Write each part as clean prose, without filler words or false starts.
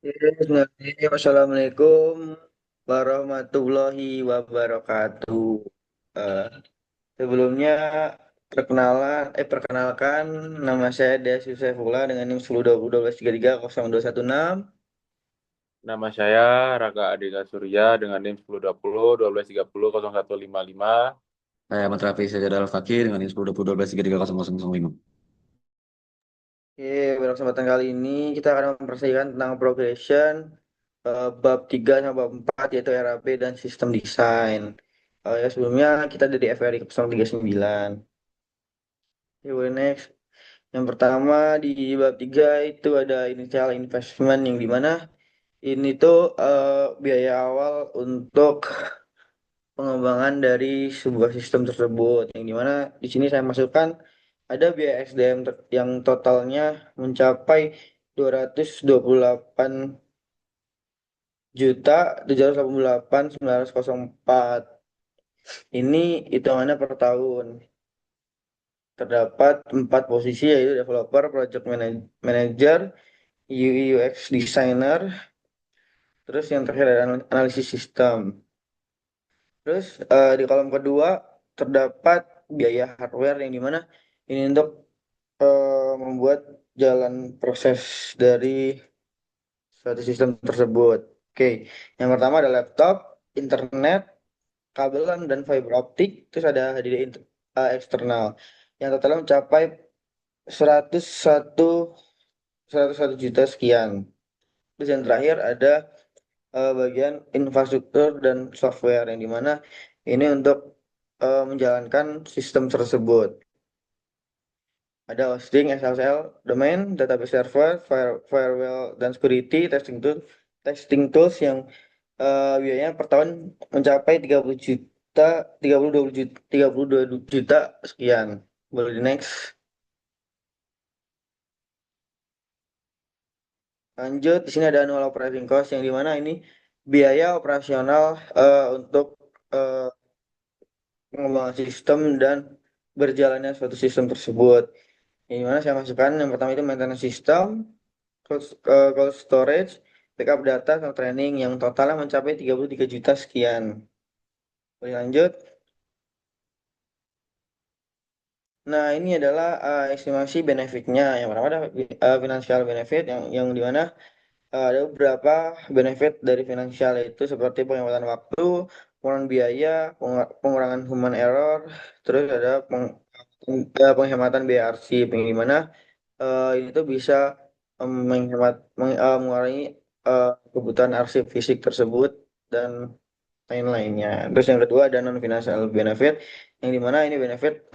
Assalamualaikum warahmatullahi wabarakatuh. Eh, Sebelumnya perkenalkan nama saya Des Yusefullah dengan NIM 1020 1233 0216. Nama saya Raka Adega Surya dengan NIM 1020 1230 0155. Saya Ahmad Rafi Sajad Al-Fakir dengan NIM 10 12 13 33 0005. Oke, pada kesempatan kali ini kita akan memperhatikan tentang progression bab 3 sama bab 4 yaitu RAB dan sistem desain. Ya sebelumnya kita dari FRI 039. Oke, next. Yang pertama di bab 3 itu ada initial investment yang dimana ini tuh biaya awal untuk pengembangan dari sebuah sistem tersebut. Yang dimana di sini saya masukkan ada biaya SDM yang totalnya mencapai 228.788.904. Ini hitungannya per tahun. Terdapat 4 posisi yaitu developer, project manager, UI UX designer, terus yang terakhir ada analisis sistem. Terus di kolom kedua terdapat biaya hardware yang dimana ini untuk membuat jalan proses dari suatu sistem tersebut. Oke, yang pertama ada laptop, internet, kabelan dan fiber optik, terus ada HDD eksternal yang totalnya mencapai 101 101 juta sekian. Terus yang terakhir ada bagian infrastruktur dan software yang dimana ini untuk menjalankan sistem tersebut. Ada hosting, SSL, domain, database server, firewall dan security, testing tools yang biayanya per tahun mencapai 30 juta, 32 juta sekian. Boleh di next. Lanjut, di sini ada annual operating cost yang dimana ini biaya operasional untuk eh, pengembangan sistem dan berjalannya suatu sistem tersebut. Yang dimana saya masukkan yang pertama itu maintenance system, cold storage, backup data, sama training yang totalnya mencapai 33 juta sekian. Boleh lanjut. Nah, ini adalah estimasi benefitnya. Yang pertama ada financial benefit yang dimana ada beberapa benefit dari finansial itu seperti penghematan waktu, pengurangan biaya, pengurangan human error, terus ada penghematan biaya arsip yang dimana itu bisa mengurangi kebutuhan arsip fisik tersebut dan lain-lainnya. Terus yang kedua ada non financial benefit yang dimana ini benefit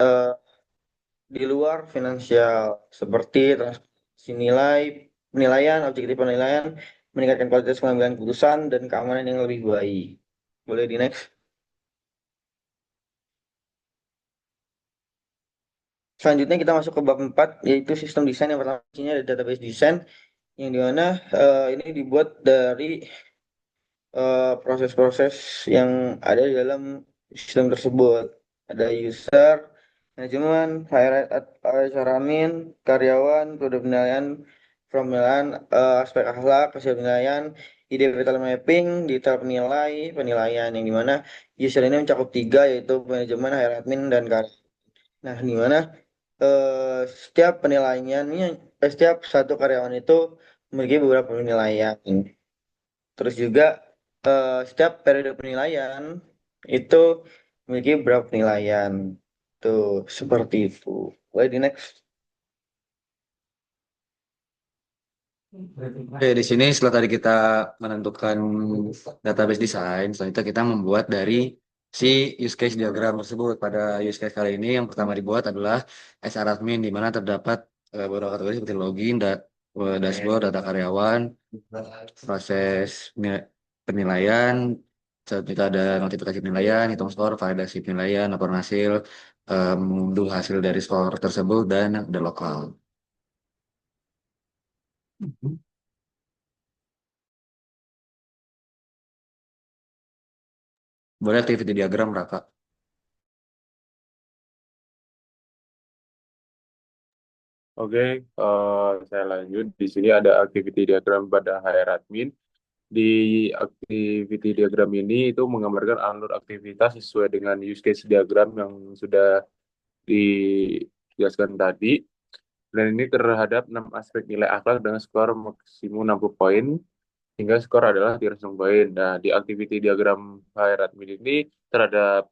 di luar finansial seperti transparansi nilai, penilaian, objektif penilaian, meningkatkan kualitas pengambilan keputusan dan keamanan yang lebih baik. Boleh di next. Selanjutnya kita masuk ke bab 4 yaitu sistem desain. Yang pertama di sini ada database design yang dimana ini dibuat dari proses-proses yang ada di dalam sistem tersebut. Ada user, manajemen, cara admin, karyawan, kode penilaian, penilaian, aspek akhlak, hasil penilaian, ide detail mapping, detail penilai, penilaian yang dimana user ini mencakup tiga yaitu manajemen, hire admin, dan karyawan. Nah, di mana setiap penilaiannya, setiap satu karyawan itu memiliki beberapa penilaian. Terus juga setiap periode penilaian itu memiliki beberapa penilaian. Tuh, seperti itu. Boleh di next. Oke, di sini setelah tadi kita menentukan database design, selanjutnya kita membuat dari si use case diagram tersebut. Pada use case kali ini yang pertama dibuat adalah SR admin, di mana terdapat beberapa kategori seperti login, dashboard, data karyawan, proses penilaian, kita ada notifikasi penilaian, hitung skor, validasi penilaian, laporan hasil, mengunduh hasil dari skor tersebut, dan ada lokal. Boleh activity diagram, Raka. Oke, saya lanjut. Di sini ada activity diagram pada HR admin. Di activity diagram ini itu menggambarkan alur aktivitas sesuai dengan use case diagram yang sudah dijelaskan tadi. Dan ini terhadap 6 aspek nilai akhlak dengan skor maksimum 60 poin, hingga skor adalah 300 poin. Nah, di activity diagram HR admin ini terhadap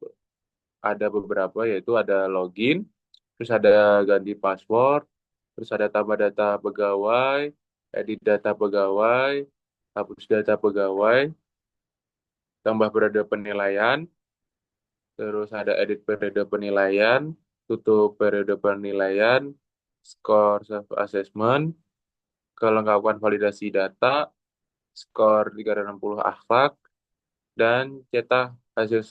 ada beberapa, yaitu ada login, terus ada ganti password, terus ada tambah data pegawai, edit data pegawai, hapus data pegawai, tambah periode penilaian, terus ada edit periode penilaian, tutup periode penilaian, skor self assessment, kelengkapan validasi data, skor 360 akhlak, dan cetak hasil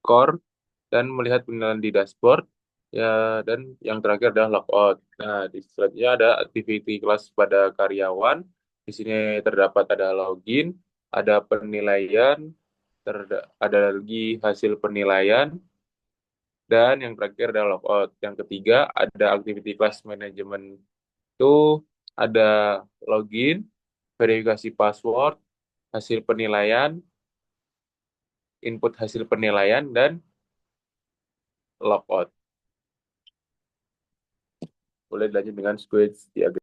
skor dan melihat penilaian di dashboard, ya, dan yang terakhir adalah logout. Nah, di selanjutnya ada activity kelas pada karyawan. Di sini terdapat ada login, ada penilaian, ada lagi hasil penilaian, dan yang terakhir ada logout. Yang ketiga ada activity class management, itu ada login, verifikasi password, hasil penilaian, input hasil penilaian, dan logout. Boleh dilanjut dengan squid diagram.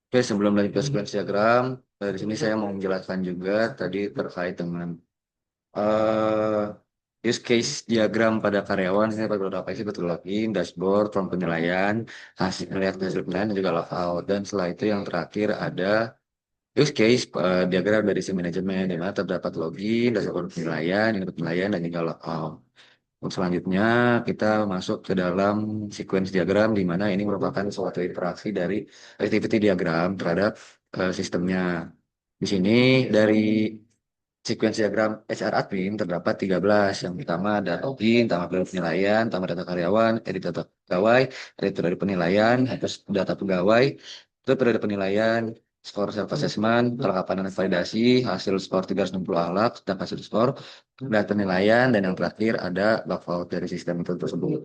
Oke, sebelum lanjut ke sequence diagram, dari sini saya mau menjelaskan juga tadi terkait dengan use case diagram pada karyawan. Ini pada beberapa isi betul login, dashboard, form penilaian, hasil melihat hasil penilaian dan juga logout. Dan setelah itu yang terakhir ada use case diagram dari si manajemen, di mana terdapat login, dashboard penilaian, input penilaian, dan juga logout. Untuk selanjutnya kita masuk ke dalam sequence diagram, di mana ini merupakan suatu interaksi dari activity diagram terhadap sistemnya. Di sini dari sequence diagram HR admin terdapat 13. Yang pertama ada login, tambah periode penilaian, tambah data karyawan, edit data pegawai, edit dari penilaian, hapus data pegawai, itu periode penilaian, skor self assessment, kelengkapan dan validasi, hasil skor 360 alak, dan hasil skor, data penilaian, dan yang terakhir ada logout dari sistem itu tersebut.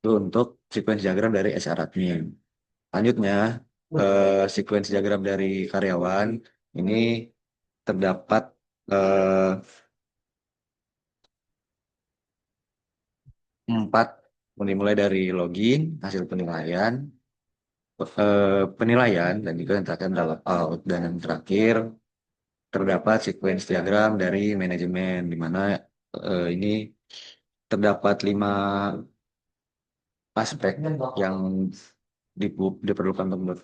Itu untuk sequence diagram dari HR admin. Selanjutnya, sequence diagram dari karyawan ini terdapat eh, 4, dimulai dari login, hasil penilaian, penilaian, dan juga yang terakhir adalah out. Dan yang terakhir terdapat sequence diagram dari manajemen, di mana ini terdapat 5 aspek yang diperlukan untuk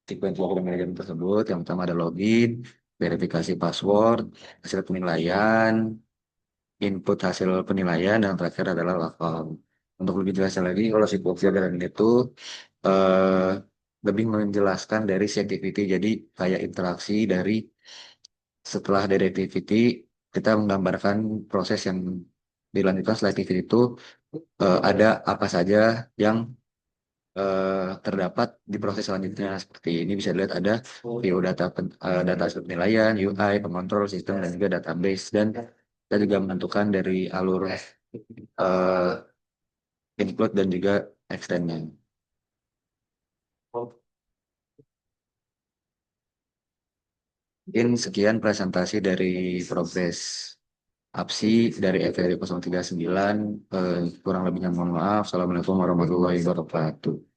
sequence diagram manajemen tersebut. Yang pertama ada login, verifikasi password, hasil penilaian, input hasil penilaian, dan terakhir adalah logout. Untuk lebih jelasnya lagi, kalau sequence diagram itu eh, lebih menjelaskan dari si activity. Jadi kayak interaksi dari setelah dari activity, kita menggambarkan proses yang dilanjutkan setelah activity itu ada apa saja yang terdapat di proses selanjutnya. Seperti ini bisa dilihat ada view data data hasil penilaian, UI, pengontrol sistem, dan juga database. Dan kita juga menentukan dari alur include dan juga extendnya. Mungkin sekian presentasi dari progres APSI dari FRI 039. Kurang lebihnya mohon maaf. Assalamualaikum warahmatullahi wabarakatuh.